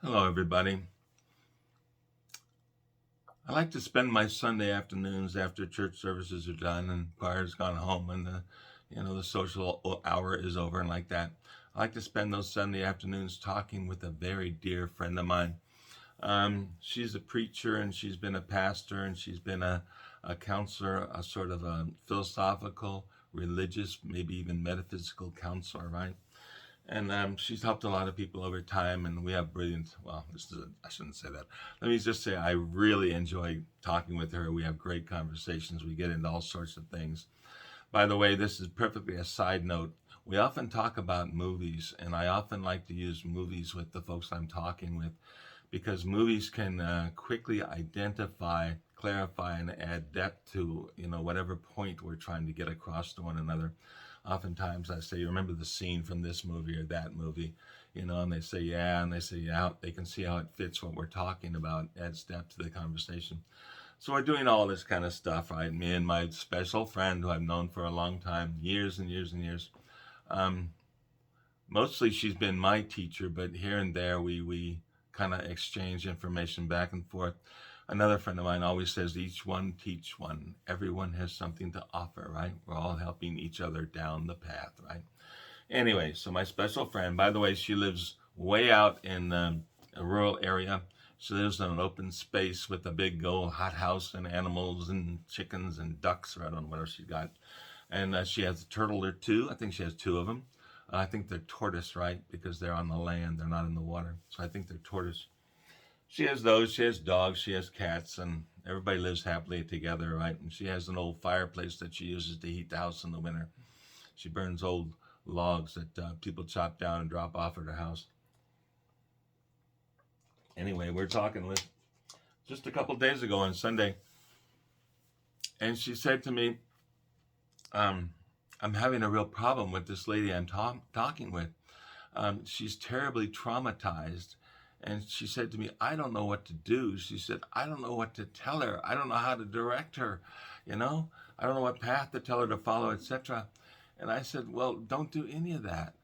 Hello, everybody. I like to spend my Sunday afternoons after church services are done and choir's gone home and the social hour is over and like that. I like to spend those Sunday afternoons talking with a very dear friend of mine. She's a preacher and she's been a pastor and she's been a counselor, a sort of a philosophical, religious, maybe even metaphysical counselor, right? And she's helped a lot of people over time, and we have brilliant. Well, I shouldn't say that. Let me just say I really enjoy talking with her. We have great conversations. We get into all sorts of things. By the way, this is perfectly a side note. We often talk about movies, and I often like to use movies with the folks I'm talking with because movies can quickly identify, clarify, and add depth to whatever point we're trying to get across to one another. Oftentimes, I say, "You remember the scene from this movie or that movie?" And they say, "Yeah," and they say, "Yeah." They can see how it fits what we're talking about, adds depth to the conversation. So we're doing all this kind of stuff, right? Me and my special friend, who I've known for a long time, years and years and years. Um, Mostly she's been my teacher, but here and there we kind of exchange information back and forth. Another friend of mine always says, each one teach one. Everyone has something to offer, right? We're all helping each other down the path, right? Anyway, so my special friend, by the way, she lives way out in a rural area. She lives in an open space with a big old hothouse and animals and chickens and ducks, or I don't know what else she got. And she has a turtle or two. I think she has two of them. I think they're tortoise, right? Because they're on the land, they're not in the water. So I think they're tortoise. She has those. She has dogs. She has cats, and everybody lives happily together, right? And she has an old fireplace that she uses to heat the house in the winter. She burns old logs that people chop down and drop off at her house. Anyway, we're talking with just a couple days ago on Sunday, and she said to me, um, "I'm having a real problem with this lady I'm talking with. She's terribly traumatized." And she said to me, "I don't know what to do." She said, "I don't know what to tell her. I don't know how to direct her. You know, I don't know what path to tell her to follow, etc." And I said, "Well, don't do any of that.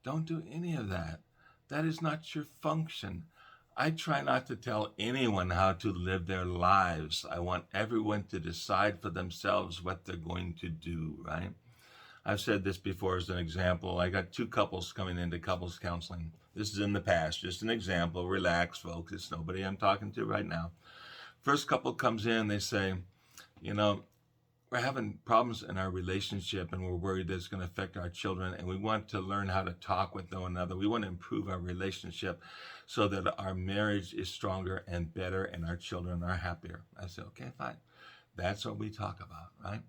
Don't do any of that. That is not your function. I try not to tell anyone how to live their lives. I want everyone to decide for themselves what they're going to do, right?" I've said this before as an example. I got two couples coming into couples counseling. This is in the past, just an example. Relax, folks. It's nobody I'm talking to right now. First couple comes in, they say, you know, we're having problems in our relationship and we're worried that it's going to affect our children and we want to learn how to talk with one another. We want to improve our relationship so that our marriage is stronger and better and our children are happier. I said, okay, fine. That's what we talk about, right?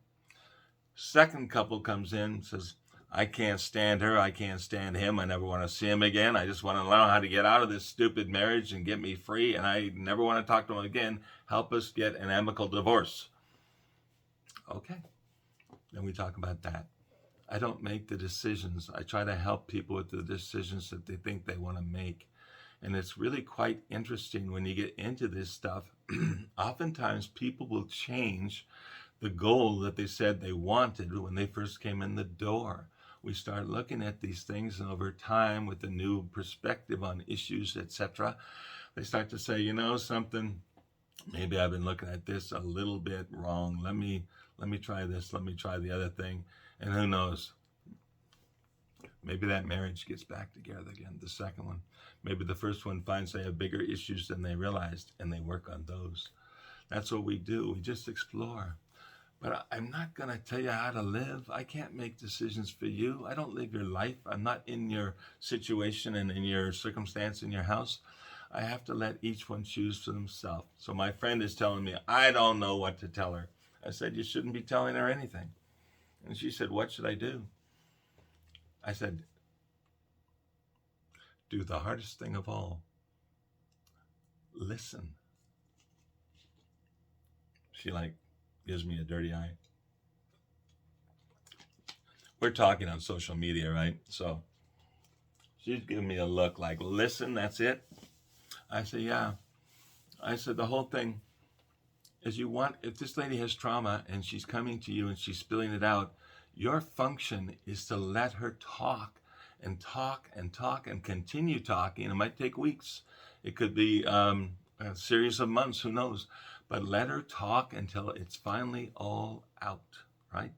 Second couple comes in, says, I can't stand her. I can't stand him. I never want to see him again. I just want to learn how to get out of this stupid marriage and get me free. And I never want to talk to him again. Help us get an amicable divorce. Okay. Then we talk about that. I don't make the decisions. I try to help people with the decisions that they think they want to make. And it's really quite interesting when you get into this stuff. Oftentimes, people will change the goal that they said they wanted when they first came in the door. We start looking at these things, and over time, with a new perspective on issues, etc., they start to say, you know, something. Maybe I've been looking at this a little bit wrong. Let me try this. Let me try the other thing, and who knows? Maybe that marriage gets back together again. The second one, maybe the first one finds they have bigger issues than they realized, and they work on those. That's what we do. We just explore. But I'm not going to tell you how to live. I can't make decisions for you. I don't live your life. I'm not in your situation and in your circumstance in your house. I have to let each one choose for themselves. So my friend is telling me, I don't know what to tell her. I said, you shouldn't be telling her anything. And she said, what should I do? I said, do the hardest thing of all. Listen. She gives me a dirty eye. We're talking on social media, right? So she's giving me a look like, listen, that's it. I said, yeah. I said, the whole thing is if this lady has trauma and she's coming to you and she's spilling it out, your function is to let her talk and talk and talk and continue talking. It might take weeks. It could be a series of months, who knows? But let her talk until it's finally all out, right?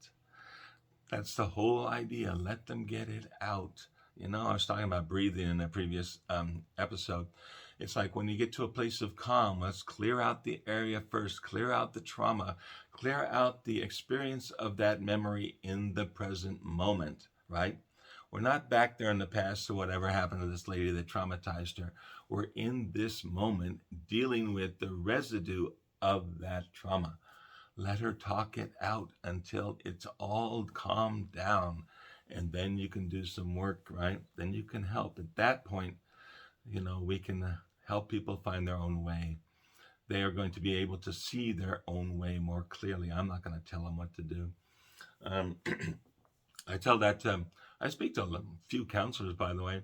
That's the whole idea. Let them get it out. You know, I was talking about breathing in a previous episode. It's like when you get to a place of calm, let's clear out the area first, clear out the trauma, clear out the experience of that memory in the present moment, right? We're not back there in the past to whatever happened to this lady that traumatized her. We're in this moment dealing with the residue of that trauma. Let her talk it out until it's all calmed down. And then you can do some work, right? Then you can help. At that point, we can help people find their own way. They are going to be able to see their own way more clearly. I'm not going to tell them what to do. Um, I tell that, I speak to a few counselors, by the way.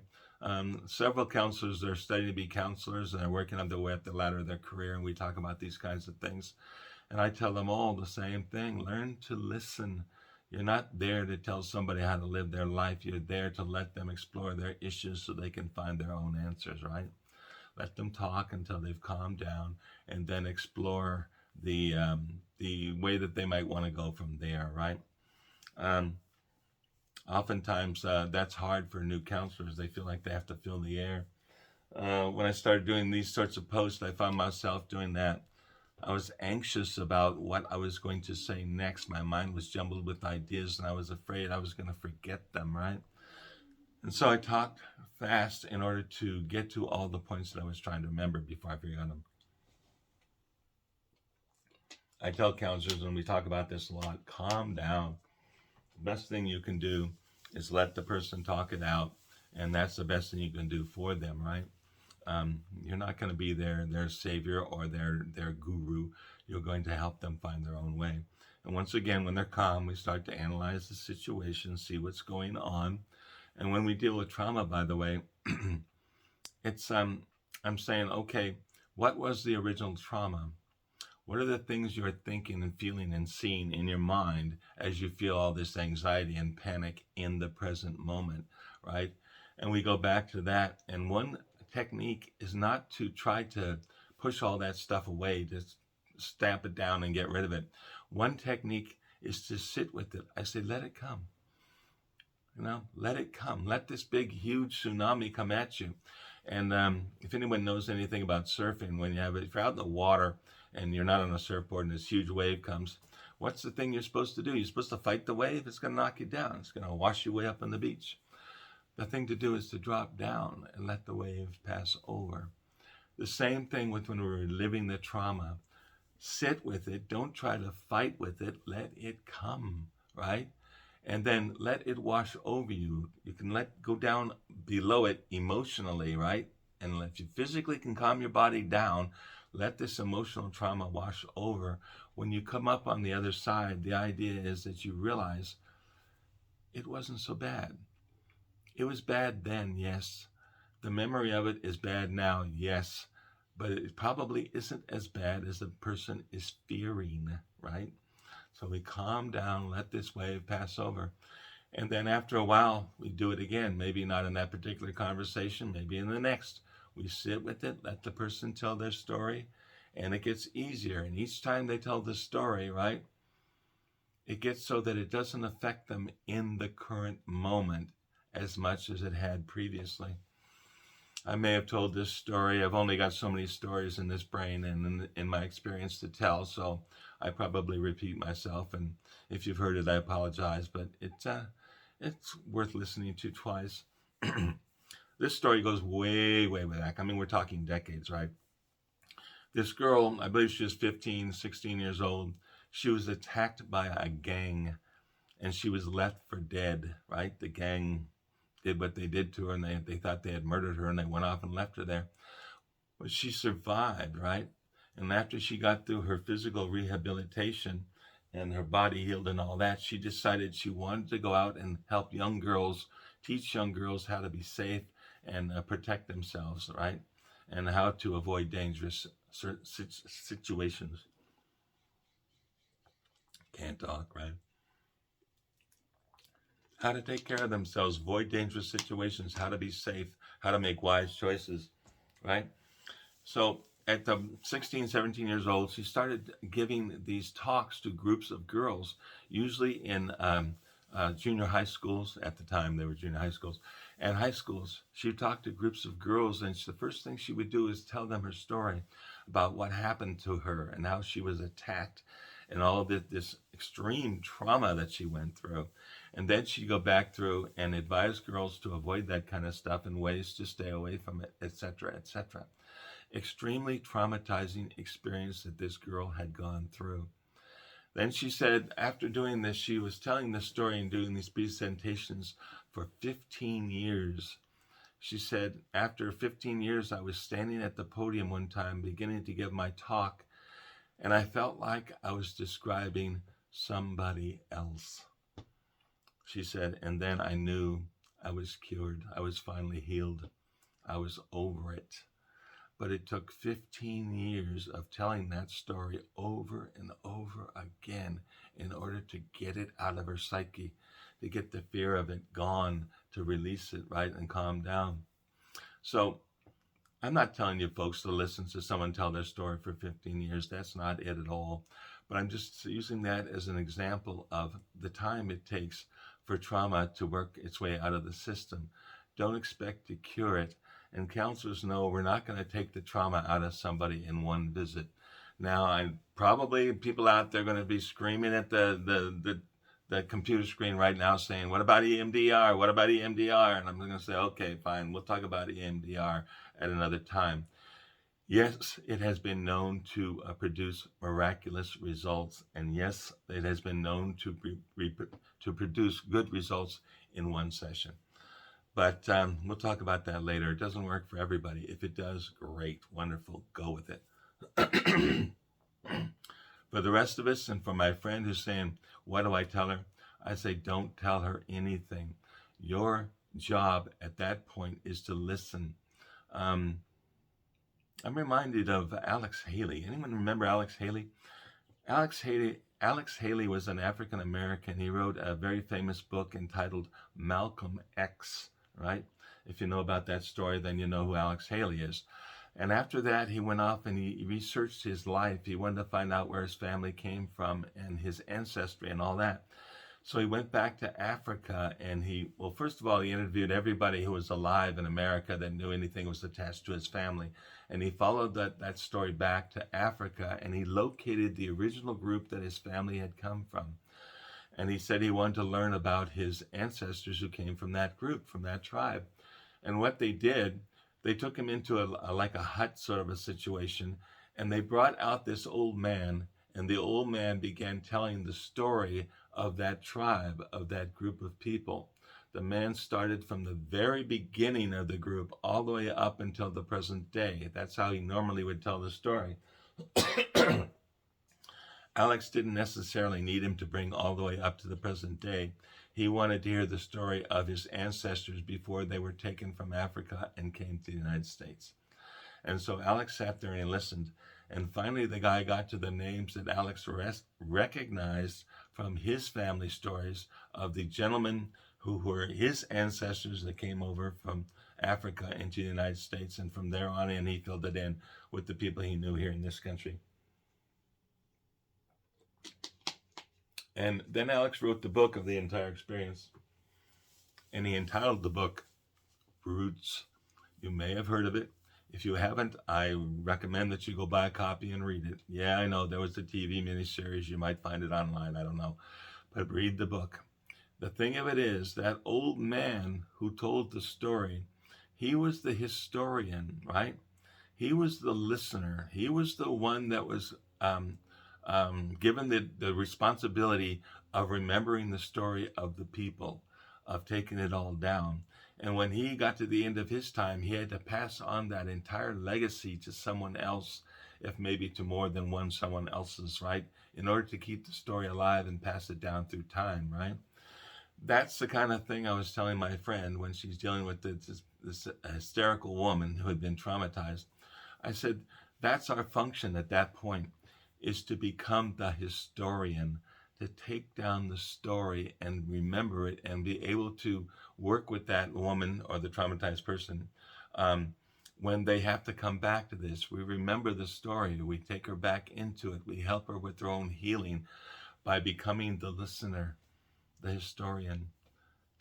Several counselors are studying to be counselors and are working on their way up the ladder of their career. And we talk about these kinds of things. And I tell them all the same thing. Learn to listen. You're not there to tell somebody how to live their life. You're there to let them explore their issues so they can find their own answers, right? Let them talk until they've calmed down, and then explore the way that they might want to go from there, right? Um, Oftentimes, that's hard for new counselors. They feel like they have to fill the air. When I started doing these sorts of posts, I found myself doing that. I was anxious about what I was going to say next. My mind was jumbled with ideas, and I was afraid I was going to forget them, right? And so I talked fast in order to get to all the points that I was trying to remember before I forgot them. I tell counselors when we talk about this a lot, calm down. The best thing you can do is let the person talk it out, and that's the best thing you can do for them, right? You're not going to be their savior or their guru. You're going to help them find their own way. And once again, when they're calm, we start to analyze the situation, see what's going on. And when we deal with trauma, by the way, it's I'm saying, okay, what was the original trauma? What are the things you're thinking and feeling and seeing in your mind as you feel all this anxiety and panic in the present moment, right? And we go back to that. And one technique is not to try to push all that stuff away, just stamp it down and get rid of it. One technique is to sit with it. I say, let it come. Let it come. Let this big, huge tsunami come at you. And if anyone knows anything about surfing, if you're out in the water and you're not on a surfboard and this huge wave comes, what's the thing you're supposed to do? You're supposed to fight the wave. It's going to knock you down. It's going to wash you way up on the beach. The thing to do is to drop down and let the wave pass over. The same thing with when we're reliving the trauma. Sit with it. Don't try to fight with it. Let it come, right? And then let it wash over you. You can go down below it emotionally, right? And if you physically can calm your body down, let this emotional trauma wash over. When you come up on the other side, the idea is that you realize it wasn't so bad. It was bad then, yes. The memory of it is bad now, yes. But it probably isn't as bad as the person is fearing, right? So we calm down, let this wave pass over. And then after a while, we do it again. Maybe not in that particular conversation, maybe in the next. We sit with it, let the person tell their story, and it gets easier. And each time they tell the story, right, it gets so that it doesn't affect them in the current moment as much as it had previously. I may have told this story. I've only got so many stories in this brain and in my experience to tell, so I probably repeat myself. And if you've heard it, I apologize, but it's worth listening to twice. This story goes way, way back. I mean, we're talking decades, right? This girl, I believe she was 15, 16 years old. She was attacked by a gang, and she was left for dead, right? The gang did what they did to her, and they thought they had murdered her, and they went off and left her there. But she survived, right? And after she got through her physical rehabilitation and her body healed and all that, she decided she wanted to go out and help young girls, teach young girls how to be safe and protect themselves, right? And how to avoid dangerous situations. Can't talk, right? How to take care of themselves, avoid dangerous situations, how to be safe, how to make wise choices, right? So at the 16, 17 years old, she started giving these talks to groups of girls, usually in junior high schools. At the time, they were junior high schools and high schools. She would talk to groups of girls, and the first thing she would do is tell them her story about what happened to her and how she was attacked and all of this extreme trauma that she went through. And then she'd go back through and advise girls to avoid that kind of stuff and ways to stay away from it, etc., etc. Extremely traumatizing experience that this girl had gone through. Then she said, after doing this, she was telling this story and doing these presentations for 15 years. She said, after 15 years, I was standing at the podium one time, beginning to give my talk, and I felt like I was describing somebody else. She said, and then I knew I was cured. I was finally healed. I was over it. But it took 15 years of telling that story over and over again in order to get it out of her psyche, to get the fear of it gone, to release it, right, and calm down. So I'm not telling you folks to listen to someone tell their story for 15 years. That's not it at all. But I'm just using that as an example of the time it takes for trauma to work its way out of the system. Don't expect to cure it. And counselors know we're not going to take the trauma out of somebody in one visit. Now, I probably people out there are going to be screaming at the computer screen right now saying, what about EMDR? What about EMDR? And I'm going to say, okay, fine. We'll talk about EMDR at another time. Yes, it has been known to produce miraculous results. And yes, it has been known to produce good results in one session. But we'll talk about that later. It doesn't work for everybody. If it does, great, wonderful, go with it. For the rest of us, and for my friend who's saying, what do I tell her? I say, don't tell her anything. Your job at that point is to listen. I'm reminded of Alex Haley. Anyone remember Alex Haley? Alex Haley was an African American. He wrote a very famous book entitled Malcolm X, right? If you know about that story, then you know who Alex Haley is. And after that, he went off and he researched his life. He wanted to find out where his family came from and his ancestry and all that. So he went back to Africa and well, first of all, he interviewed everybody who was alive in America that knew anything was attached to his family. And he followed that story back to Africa and he located the original group that his family had come from. And he said he wanted to learn about his ancestors who came from that group, from that tribe. And what they did, they took him into like a hut sort of a situation, and they brought out this old man, and the old man began telling the story of that tribe, of that group of people. The man started from the very beginning of the group all the way up until the present day. That's how he normally would tell the story. Alex didn't necessarily need him to bring all the way up to the present day. He wanted to hear the story of his ancestors before they were taken from Africa and came to the United States. And so Alex sat there and he listened. And finally, the guy got to the names that Alex recognized from his family stories of the gentlemen who were his ancestors that came over from Africa into the United States. And from there on in, he filled it in with the people he knew here in this country. And then Alex wrote the book of the entire experience. And he entitled the book Roots. You may have heard of it. If you haven't, I recommend that you go buy a copy and read it. Yeah, I know there was a TV miniseries. You might find it online. I don't know. But read the book. The thing of it is, that old man who told the story, he was the historian, right? He was the listener. He was the one that was given the responsibility of remembering the story of the people, of taking it all down. And when he got to the end of his time, he had to pass on that entire legacy to someone else, if maybe to more than one someone else's, right? In order to keep the story alive and pass it down through time, right? That's the kind of thing I was telling my friend when she's dealing with this hysterical woman who had been traumatized. I said, that's our function at that point, is to become the historian, to take down the story and remember it and be able to work with that woman or the traumatized person when they have to come back to this, we remember the story. We take her back into it. We help her with her own healing by becoming the listener, the historian.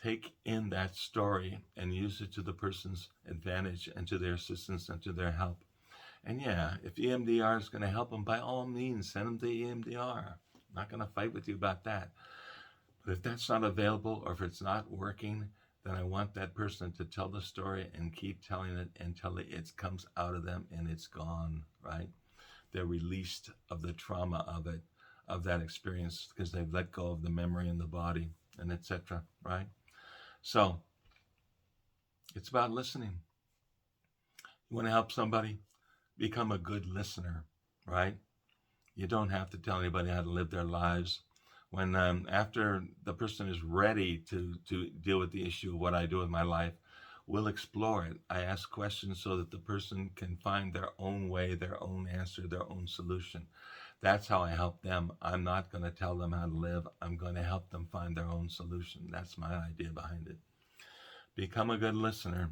Take in that story and use it to the person's advantage and to their assistance and to their help. And yeah, if EMDR is going to help them, by all means, send them to EMDR. I'm not going to fight with you about that. But if that's not available or if it's not working, then I want that person to tell the story and keep telling it until it comes out of them and it's gone, right? They're released of the trauma of it, of that experience, because they've let go of the memory in the body and etc., right? So it's about listening. You want to help somebody? Become a good listener, right? You don't have to tell anybody how to live their lives. When after the person is ready to deal with the issue of what I do with my life, we'll explore it. I ask questions so that the person can find their own way, their own answer, their own solution. That's how I help them. I'm not going to tell them how to live. I'm going to help them find their own solution. That's my idea behind it. Become a good listener.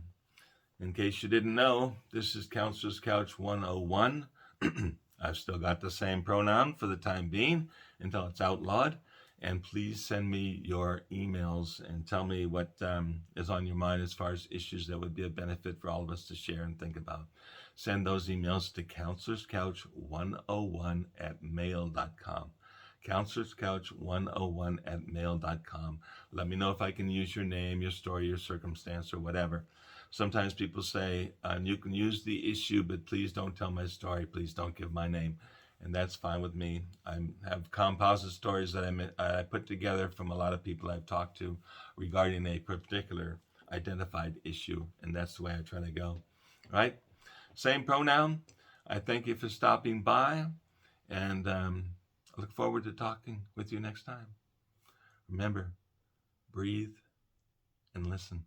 In case you didn't know, this is Counselor's Couch 101. I've still got the same pronoun for the time being until it's outlawed. And please send me your emails and tell me what is on your mind as far as issues that would be a benefit for all of us to share and think about. Send those emails to counselorscouch101@mail.com. counselorscouch101@mail.com. Let me know if I can use your name, your story, your circumstance, or whatever. Sometimes people say, you can use the issue, but please don't tell my story. Please don't give my name. And that's fine with me. I have composite stories that I put together from a lot of people I've talked to regarding a particular identified issue. And that's the way I try to go. Right? Same pronoun. I thank you for stopping by. And I look forward to talking with you next time. Remember, breathe and listen.